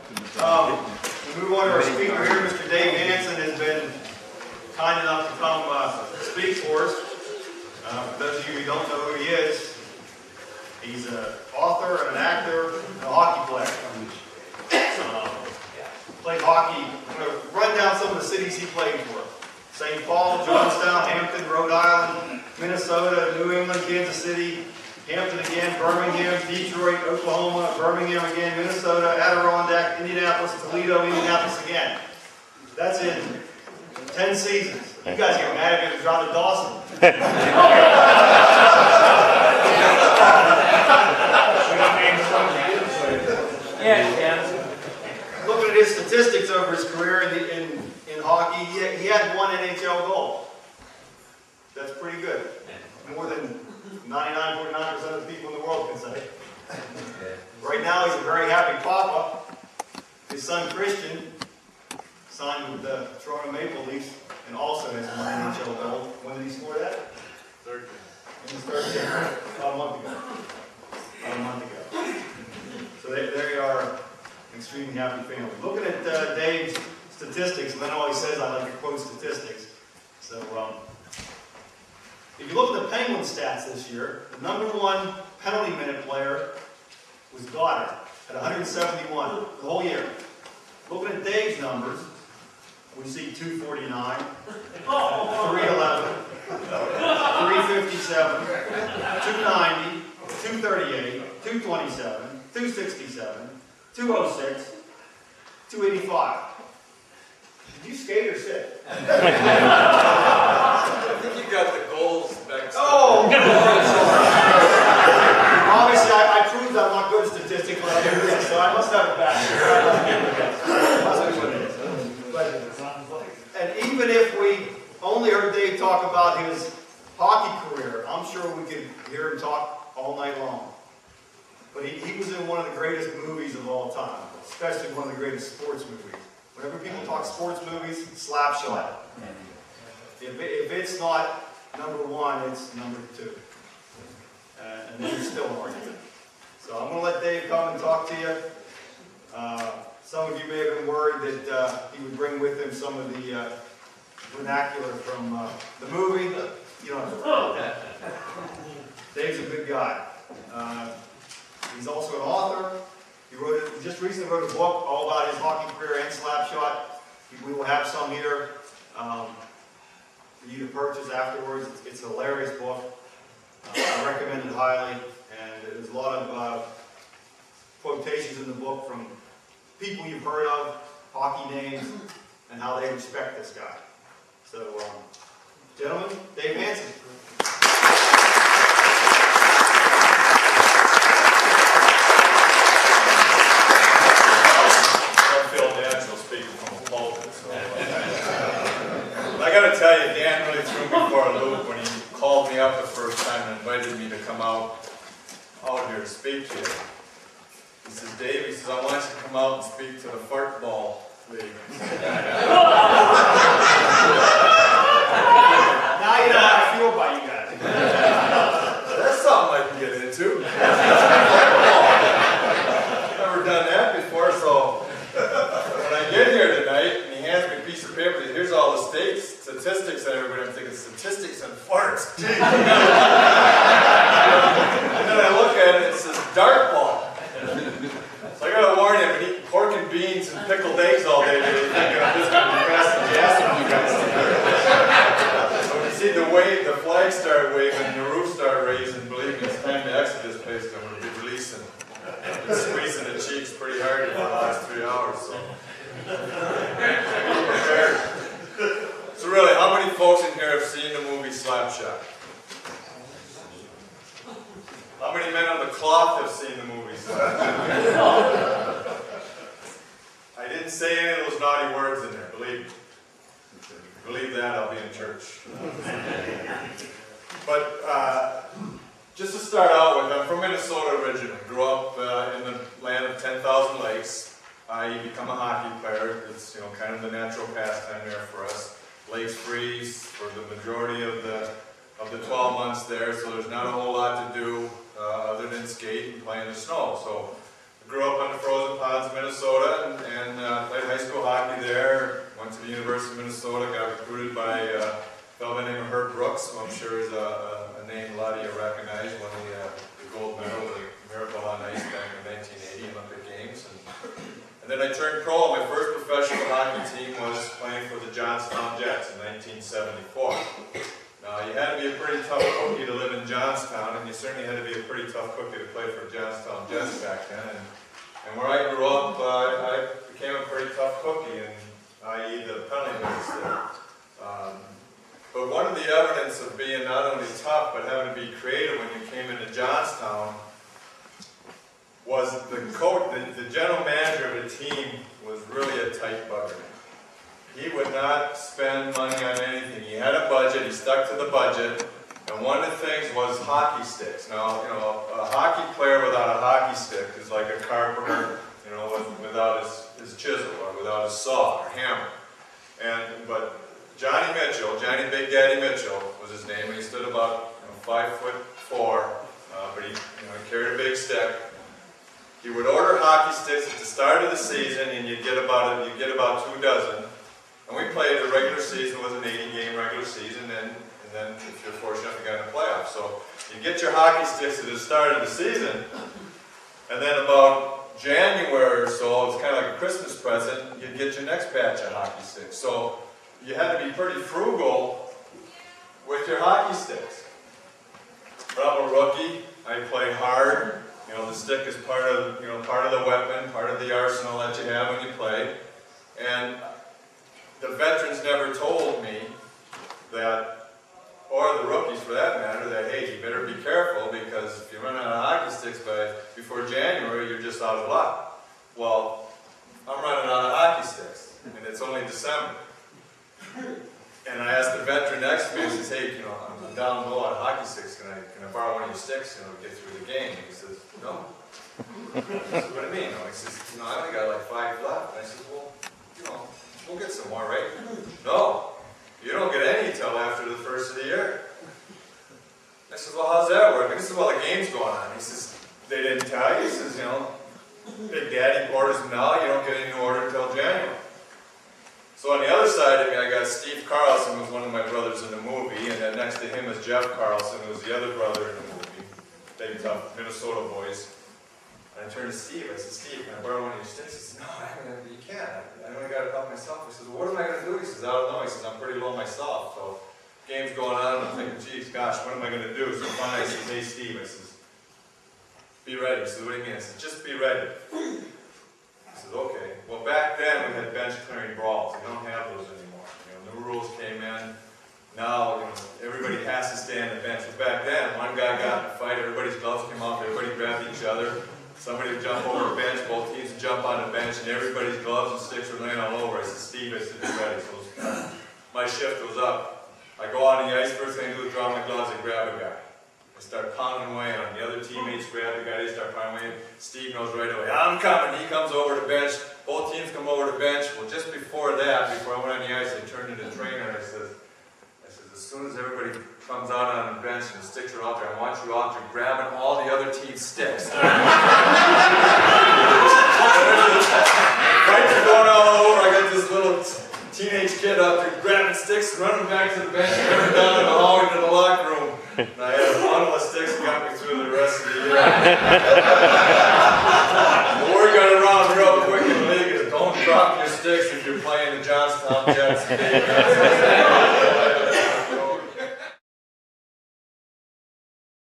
We move on to our speaker here. Mr. Dave Hanson has been kind enough to come speak for us. For those of you who don't know who he is, he's an author and an actor and a hockey player. Played hockey. I'm going to run down some of the cities he played for. St. Paul, Johnstown, Hampton, Rhode Island, Minnesota, New England, Kansas City, Hampton again, Birmingham, Detroit, Oklahoma, Birmingham again, Minnesota, Adirondack, Indianapolis, Toledo, Indianapolis again. That's in 10 seasons. You guys get mad if you drive to Dawson. Looking at his statistics over his career in hockey, he had one NHL goal. That's pretty good. More than 99.9% of the people in the world can say. Right now, he's a very happy papa. His son Christian signed with the Toronto Maple Leafs and also has one NHL goal. When did he score that? Third game. In his third game. About a month ago. About a month ago. So they are an extremely happy family. Looking at Dave's statistics, and then all he says, I like to quote statistics. So, if you look at the Penguin stats this year, the #1 penalty minute player was Goddard at 171 the whole year. Looking at Dave's numbers, we see 249, 311, 357, 290, 238, 227, 267, 206, 285. Did you skate or sit? I think you got the goals back. Oh! Obviously, I proved I'm not good at statistics when I do this, so I must have it back. And even if we only heard Dave talk about his hockey career, I'm sure we could hear him talk all night long. But he was in one of the greatest movies of all time, especially one of the greatest sports movies. Whenever people talk sports movies, Slapshot. If it's not #1, it's #2. And then there's still an argument. So I'm going to let Dave come and talk to you. Some of you may have been worried that he would bring with him some of the vernacular from the movie. You don't have to worry about that. Dave's a good guy. He's also an author. He just recently wrote a book all about his hockey career and Slapshot. We will have some here for you to purchase afterwards. It's a hilarious book. I recommend it highly. And there's a lot of quotations in the book from people you've heard of, hockey names, and how they respect this guy. So, gentlemen, Dave Hanson. I got to tell you, Dan really threw me for a loop when he called me up the first time and invited me to come out here to speak to you. He says, Dave, he says, I want you to come out and speak to the Dartball league. Now you know how I feel about you guys. That's something I can get into. Never done that before, so when I get here tonight and he hands me a piece of paper, here's all the statistics and everybody, I'm thinking statistics and farts. And then I look at it, it says Dartball. So I gotta warn you, I've been eating pork and beans and pickled eggs all day today, thinking I'm just gonna be passing gas with you guys. So when you see the flag start waving and the roof start raising, believe me, it's time to exit this place. I'm gonna be releasing. I've been squeezing the cheeks pretty hard for the last 3 hours, so. So really, how many folks in here have seen the movie Slapshot? How many men on the cloth have seen the movie Slapshot? I didn't say any of those naughty words in there, believe me. If you believe that, I'll be in church. But just to start out with, I'm from Minnesota originally. Grew up in the land of 10,000 lakes. I become a hockey player. It's kind of the natural pastime there for us. Lakes freeze for the majority of the 12 months there, so there's not a whole lot to do other than skate and play in the snow. So grew up on the frozen ponds, Minnesota, and played high school hockey there. Went to the University of Minnesota, got recruited by a fellow named Herb Brooks, who I'm sure is a name a lot of you recognize, won the gold medal, the Miracle on Ice back in 1980 Olympic Games. And then I turned pro. My first professional hockey team was playing for the Johnstown Jets in 1974. Now, you had to be a pretty tough cookie to live in Johnstown, and you certainly had to be a pretty tough cookie to play for Johnstown Jets back then. And where I grew up, I became a pretty tough cookie, i.e. the penalty minutes there. But one of the evidence of being not only tough, but having to be creative when you came into Johnstown was the coach, the general manager of the team was really a tight bugger. He would not spend money on anything. He had a budget, he stuck to the budget, and one of the things was hockey sticks. Now, you know, a hockey player without a hockey stick is like a carpenter, you know, without his chisel or without his saw or hammer. But Johnny Big Daddy Mitchell was his name, and he stood about 5'4", but he carried a big stick. He would order hockey sticks at the start of the season, and you'd get about 2 dozen. And we played the regular season was an 80-game regular season, and then if you're fortunate enough to get in the playoffs. So you get your hockey sticks at the start of the season, and then about January or so, it's kind of like a Christmas present, you'd get your next batch of hockey sticks. So you had to be pretty frugal with your hockey sticks. But I'm a rookie, I play hard. You know, the stick is part of the weapon, part of the arsenal that you have when you play. And the veterans never told me that, or the rookies for that matter, that hey, you better be careful because if you run out of hockey sticks before January, you're just out of luck. Well, I'm running out of hockey sticks, and it's only December. And I asked the veteran next to me, I says, hey, I'm down low on hockey sticks, can I borrow one of your sticks, get through the game? And he says, no. I said, what do you mean? He says, I only got like 5 left. And I said, well, we'll get some more, right? No, you don't get any until after the first of the year. I said, well, how's that work? And this is while the game's going on. He says, they didn't tell you? He says, Big Daddy orders them now, you don't get any new order until January. So on the other side of me, I got Steve Carlson, who was one of my brothers in the movie, and then next to him is Jeff Carlson, who was the other brother in the movie. Big tough Minnesota boys. And I turned to Steve, I said, Steve, can I borrow one of your sticks? He said, no, you can't. I only got it up myself. I said, well, what am I going to do? He says, I don't know. He says, I'm pretty low myself. So game's going on, and I'm thinking, geez, gosh, what am I going to do? So finally I said, hey, Steve, I says, be ready. He says, what do you mean? I said, just be ready. He says, okay. Well, back then we had bench clearing brawls. We don't have those anymore. New rules came in. Now, everybody has to stay on the bench. But back then, one guy got in a fight, everybody's gloves came off, everybody grabbed each other. Somebody would jump over the bench, both teams would jump on the bench, and everybody's gloves and sticks were laying all over. I said, Steve, I said, be ready. So my shift was up. I go on the ice, first thing I do is draw my gloves and grab a guy. I start pounding away on him. The other teammates grab the guy, they start pounding away. Steve knows right away, I'm coming. He comes over the bench. Both teams come over the bench. Well, just before that, before I went on the ice, I turned to the trainer and I said, as soon as everybody comes out on the bench and the sticks are out there, I want you out there grabbing all the other team's sticks. Fights are going all over. I got this little teenage kid up there grabbing sticks, running back to the bench, running down in the hallway to the locker room. And I had a bundle of sticks that got me through the rest of the year. The word got around real quick in the league is don't drop your sticks if you're playing the Johnstown Jets.